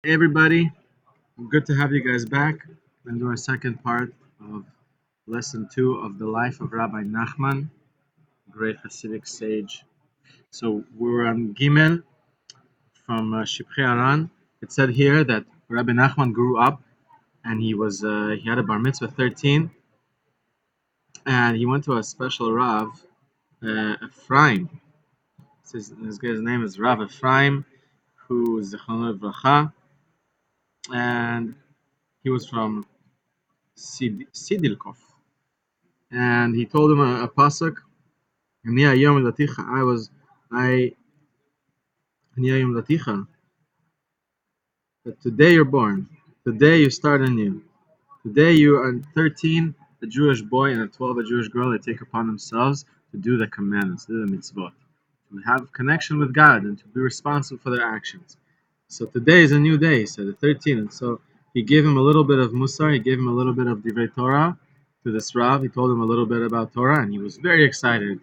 Hey everybody, good to have you guys back. We're going to do our second part of lesson 2 of the life of Rabbi Nachman, great Hasidic sage. So we're on Gimel from Shipchei Aran. It said here that Rabbi Nachman grew up and he had a bar mitzvah 13, and he went to a special Rav, Ephraim. This guy's name is Rav Ephraim, who is the Zechron Bracha, and he was from Sidilkov. And he told him a pasuk. I that today you're born. Today you start anew. Today you are 13, a Jewish boy, and a 12, a Jewish girl. They take upon themselves to do the commandments, to do the mitzvot, to have connection with God, and to be responsible for their actions. So today is a new day, he said, the 13th. And so he gave him a little bit of Musar, he gave him a little bit of Divrei Torah to this Rav. He told him a little bit about Torah, and he was very excited.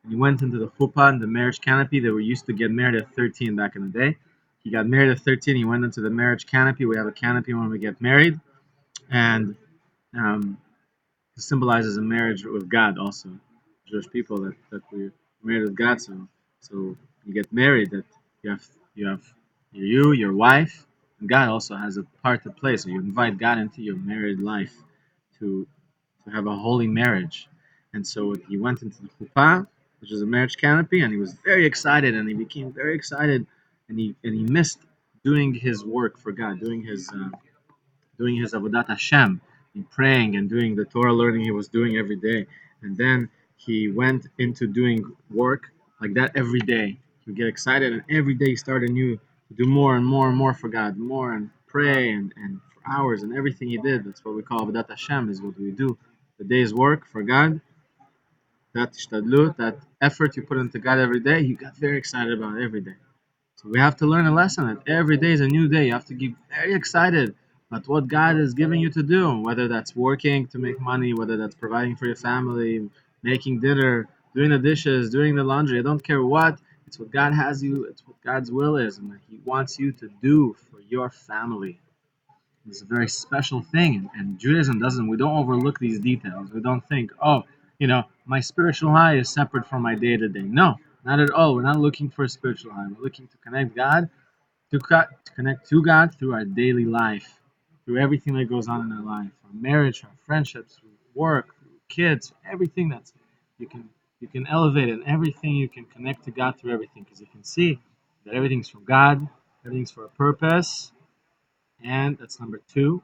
And he went into the chuppah and the marriage canopy. They were used to get married at 13 back in the day. He got married at 13. He went into the marriage canopy. We have a canopy when we get married, and um, it symbolizes a marriage with God also. Jewish people that we're married with God. So you get married, that you have your wife, and God also has a part to play. So you invite God into your married life to have a holy marriage. And so he went into the chuppah, which is a marriage canopy, and he was very excited, and he became very excited, and he missed doing his work for God, doing his Avodat Hashem, and praying and doing the Torah learning he was doing every day. And then he went into doing work like that every day. He would get excited, and every day he started new to do more and more and more for God, more and pray and for hours and everything he did. That's what we call Avodat Hashem, is what we do. The day's work for God, that ishtadlut, that effort you put into God every day, you got very excited about it every day. So we have to learn a lesson that every day is a new day. You have to get very excited about what God is giving you to do, whether that's working to make money, whether that's providing for your family, making dinner, doing the dishes, doing the laundry. I don't care what. It's what God has you. It's what God's will is, and He wants you to do for your family. It's a very special thing, and Judaism doesn't. We don't overlook these details. We don't think, oh, my spiritual high is separate from my day to day. No, not at all. We're not looking for a spiritual high. We're looking to connect God, to connect to God through our daily life, through everything that goes on in our life, our marriage, our friendships, work, kids, everything that's you can elevate it, and everything you can connect to God through everything, because you can see that everything's from God, everything's for a purpose, and that's number two.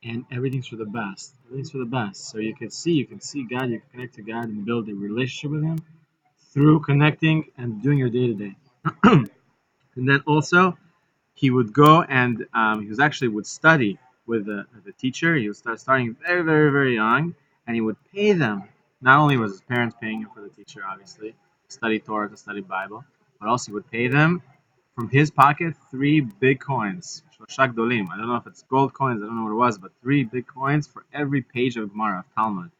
And everything's for the best. Everything's for the best. So you can see God. You can connect to God and build a relationship with Him through connecting and doing your day to day. And then also he would go and he was actually would study with the teacher. He would start starting very, very, very young, and he would pay them. Not only was his parents paying him for the teacher, obviously, to study Torah, to study Bible, but also he would pay them from his pocket 3 big coins. Shloshak dolim. I don't know if it's gold coins. I don't know what it was, but 3 big coins for every page of Gemara, of Talmud,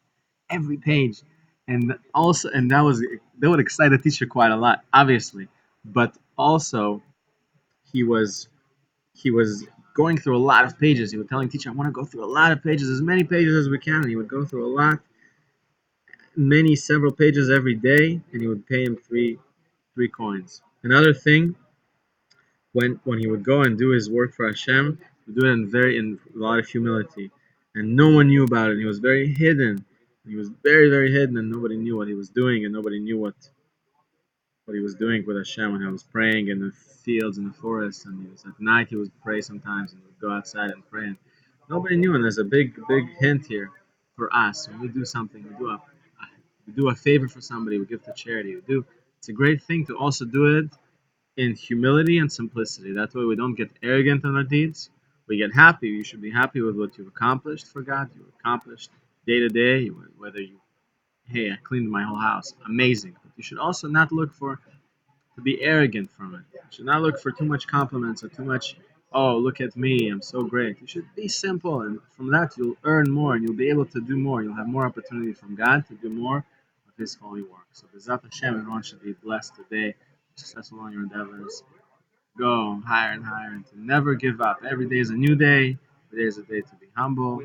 every page. And also, and that would excite the teacher quite a lot, obviously, but also he was he was going through a lot of pages. He was telling the teacher, I want to go through a lot of pages, as many pages as we can. And he would go through a lot, several pages every day, and he would pay him three coins. Another thing, when he would go and do his work for Hashem, he would do it in a lot of humility. And no one knew about it. He was very hidden. He was very, very hidden, and nobody knew what he was doing, and nobody knew what he was doing with Hashem when he was praying in the fields and the forests, and he was at night he would pray sometimes and would go outside and pray. And nobody knew, and there's a big hint here for us. When we do something, we do a favor for somebody, we give to charity. It's a great thing to also do it in humility and simplicity. That way we don't get arrogant on our deeds. We get happy. You should be happy with what you've accomplished for God. You've accomplished day to day, whether hey, I cleaned my whole house. Amazing. But you should also not look to be arrogant from it. You should not look for too much compliments or too much, oh, look at me, I'm so great. You should be simple, and from that you'll earn more and you'll be able to do more. You'll have more opportunity from God to do more of His holy work. So, B'ezrat Hashem, everyone should be blessed today, successful on your endeavors. go higher and higher, and to never give up. Every day is a new day. Every day is a day to be humble,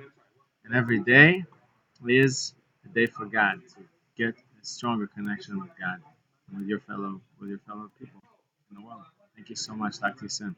and every day is a day for God to get a stronger connection with God and with your fellow people in the world. Thank you so much. Talk to you soon.